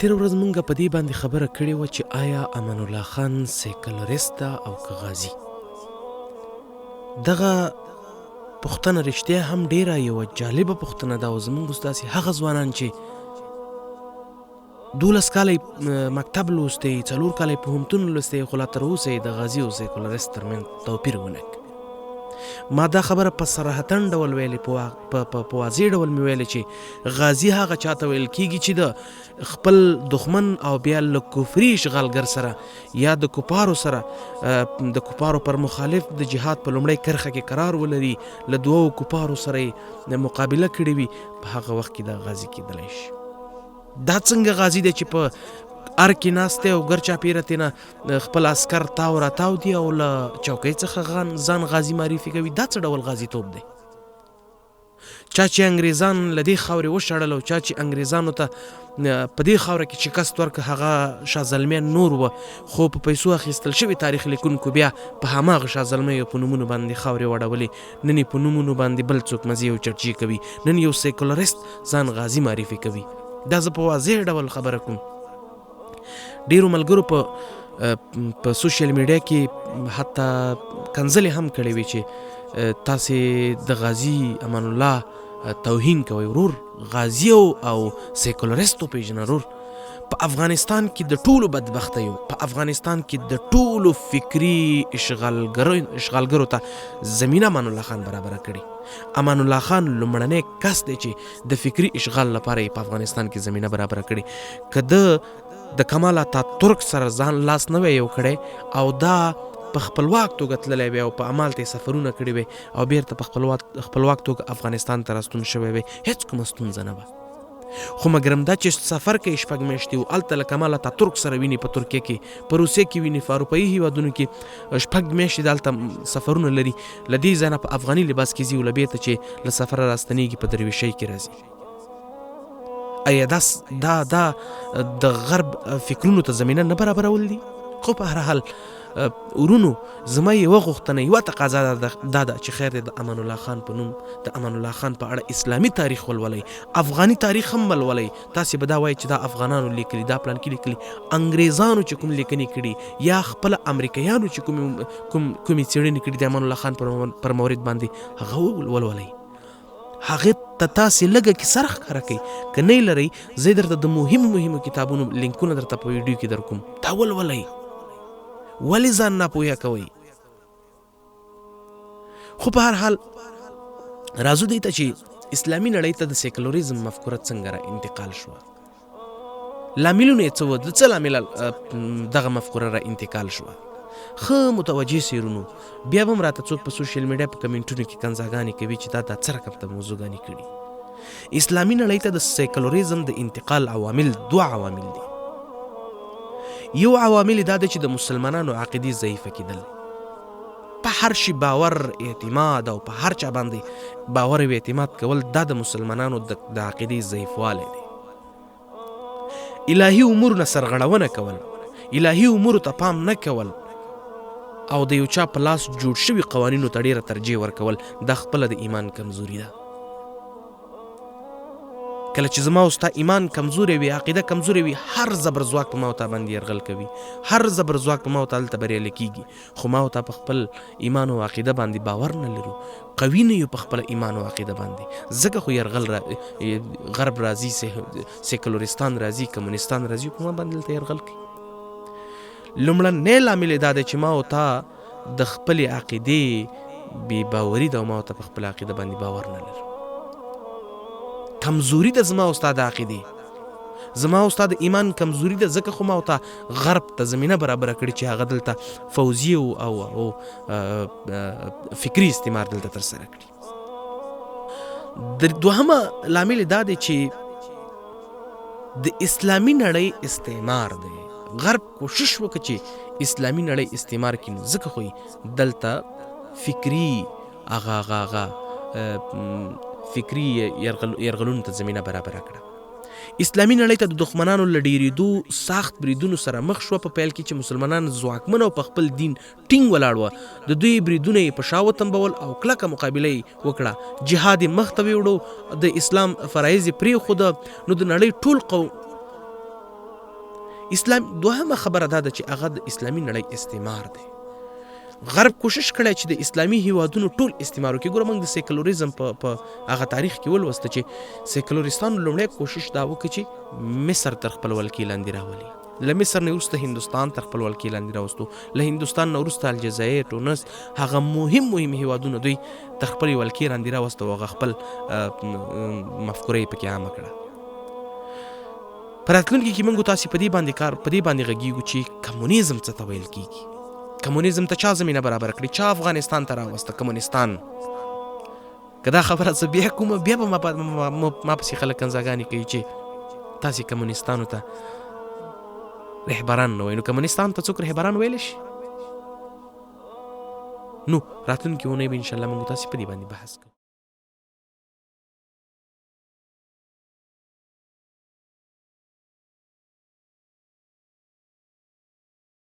تېره ورځ مونږ په دې باندې خبره کړې وه چې آیا امان الله خان سیکولریست ده او که غازي. دغه پوښتنه رښتیا هم ډېره یوه جالبه پوښتنه ده او زمونږ اوس داسې هغه ځوانان چې 12 کاله مکتب لوستی، 4 کاله پوهنتون لوستی، خو لا تر اوسه یې د غازي او سیکولریست ترمنځ توپیر ونه کړ. ما دا خبره په صراحتن ډول ویلې، په واضح ډول مې ویلې چې غازي هغه چاته ویل کېږي چې د خپل دښمن او بیا له کفري اشغالګر سره یا د کفارو سره د کفارو پر مخالف د جهاد په لومړۍ کرښه کې قرار ولري، له دوو کفارو سره یې مقابله کړې وي، په هغه وخت کې دا غازي کېدلی شي. دا څنګه غازي دی چې په ار کې ناست دی او ګر چاپېره تېنه خپل عسکر تاو راتاو دي او له چوکۍ څخه ځان غازي معرفي کوي؟ دا څه ډول غازیتوب دی؟ چا چې انګریزان له دې خاورې وشړل او چا چې انګریزانو ته په دې خاوره کې شکست ورکړه هغه شاه زلمیان نور وه، خو په پیسو اخیستل شوي تاریخ لیکونکو بیا په هماغه شاه زلمیو په نومونو باندې خاورې وړولې. نن یې په نومونو باندې بل څوک مزې او چرچې کوي، نن یو سیکولریست ځان غازي معرفي کوي. دا زه په واضح ډول خبره کوم. ډیرو ملګرو په سوشل میډیا کې حتی کنځلې هم کړې وي چې تاسې د غازي امان الله توهین کوئ. ورور غازي او سیکولریست وپېژنه. ورور په افغانستان کې د ټولو بدبختیو، په افغانستان کې د ټولو فکري اشغالګرو ته زمینه امان الله خان برابره کړې. امان الله خان لومړنی کس دی چې د فکري اشغال لپاره یې په افغانستان کې زمینه برابره کړې. که د کمال اتاتورک سره ځان لاس نه وی یو کړی او دا په خپلواک توګه تللی وی او په عمل ته یې سفرونه کړي وی او بیرته په خپلواک توګه افغانستان ته راستون شوی وی، هېڅ کومه ستونزه نه وه. خو مګرم دا چې سفر کوي 6 میاشتې و، هلته له کمال اتاتورک سره ویني، په ترکیه کې، په روسیې کې ویني، په اروپایي هېوادونو کې 6 میاشتې د هلته سفرونه لري. له دې ځای نه په افغاني لباس کې ځي او له بیرته چې له سفره راستنېږي په درویشۍ کې راځي. ایا دا د غرب فکرونو ته زمینه نه برابرول دي؟ خو په هر حال ورونو زما یوه غوښتنه، یوه تقاضا دا ده چې خیر دی د امان الله خان په نوم، د امان الله خان په اړه اسلامي تاریخ ولولئ، افغاني تاریخ هم ولولئ. تاسې به دا وایئ چې دا افغانانو لیکلي، دا پلان کې لیکلي. انګریزانو چې کوم لیکنې کړي یا خپله امریکایانو چې کومې څېړنې کړي د امان الله خان پر مورد باندې، هغه ولولئ. هغې ته تاسې لږه کې سر ښکاره کوئ. که نه یې لرئ، زه درته د مهمو کتابونو لینکونه درته په ویډیو کې در کوم، دا ولولئ. ولې ځان ناپوهه کوئ؟ خو په هر حال راځو دې ته چې اسلامي نړۍ ته د سیکولریزم مفکوره څنګه را انتقال شوه، لاملونه یې څه وه، د څه لامله دغه مفکوره را انتقال شوه. ښه متوجه سیرونو بیا به هم راته څوک په سوشل میډیا په کمنټونو کې کنځاګانې کوي چې دا څه رقم ته موضوعګانې کړي. اسلامي نړۍ ته د سیکولریزم د انتقال عوامل 2 عوامل دي. یو عوامل دا دی چې د مسلمانانو عقیدې ضعیفه کېدل، په هر شي باور، اعتماد او په هر چا باندې باور او اعتماد کول، دا د مسلمانانو د عقیدې ضعیفوالی دی. الهي امورو نه سرغړونه کول، الهي امورو ته پام نه کول او د یو چا په لاس جوړ شوي قوانینو ته ډېره ترجیح ورکول، دا خپله د ایمان کمزوري ده. کله چې زما او ستا ایمان کمزوری وي، عقیده کمزوری وي، هر زبرځواک په ما او تا باندې یرغل کوي، هر زبرځواک په ما او تا هلته بریالی کېږي. خو ما او تا په خپل ایمان او عقیده باندې باور نه لرو، قوي نه یو په خپله ایمان او عقیده باندې، ځکه خو یرغل غرب راځي، سیکولرستان راځي، کمونستان راځي، په ما باندې هلته یرغل کوي. لومړنی لامل یې دا دی چې ما او تا د خپلې عقیدې بې باوري ده او ما او تا په خپله عقیده باندې باور نه لرو. کمزوري ده زما او ستا د عقیدې، زما او ستا د ایمان کمزوري ده، ځکه خو ما او تا غرب ته زمینه برابره کړي چې هغه دلته فوزي او فکري استعمار دلته ترسره کړي. دوهمه لامل دا دی چې د اسلامي نړۍ استعمار دی. غرب کوشش وکړي چې اسلامي نړۍ استعمار کړي، ځکه خو دلته فکري فکري یرغلونو ته زمینه برابره کړه. اسلامي نړۍ ته د دښمنانو له ډېرېدو سخت بریدونو سره مخ شوه. په پیل کې چې مسلمانان ځواکمن او په خپل دین ټینګ ولاړ وه، د دوی بریدونه یې په شا وتمبول او کلکه مقابله یې وکړه. جهاد یې مخ ته ویوړو، د اسلام فرایض یې پرېښوده. نو د نړۍ ټول اسلام دوهمه خبره دا ده چې هغه د اسلامي نړۍ استعمار دی. غرب کوشش کړی چې د اسلامي هیوادونو ټول استعمار وکړي. ګوره موږ د سیکولریزم په هغه تاریخ کې ولوسته چې سیکولریستانو لومړی کوشش دا وکړي چې مصر تر خپل ولکې لاندې راولي. له مصر نه وروسته هندوستان تر خپل ولکې لاندې راوستو. له هندوستان نه وروسته الجزایر، تونس، هغه مهم هیوادونه دوی تر خپل ولکې لاندې راوستو او هغه خپل مفکوره یې پکې عامه کړه. په راتلونکي کې موږ تاسې په دې باندې غږیږو چې کمونیزم څه ته ویل کېږي. کمونیزم ته چا زمینه برابر کړي؟ چا افغانستان ته راوسته کمونستان؟ که دا خبره زه بیا کوم بیا به ما پسې خلک کنځاګانې کوي چې تاسې کمونستانو ته رهبران نه وایي. نو کمونستان ته څوک رهبران ویلی شي؟ نو راتلونکي اونۍ به انشاءالله موږ تاسې په دې باندې بحث کوو.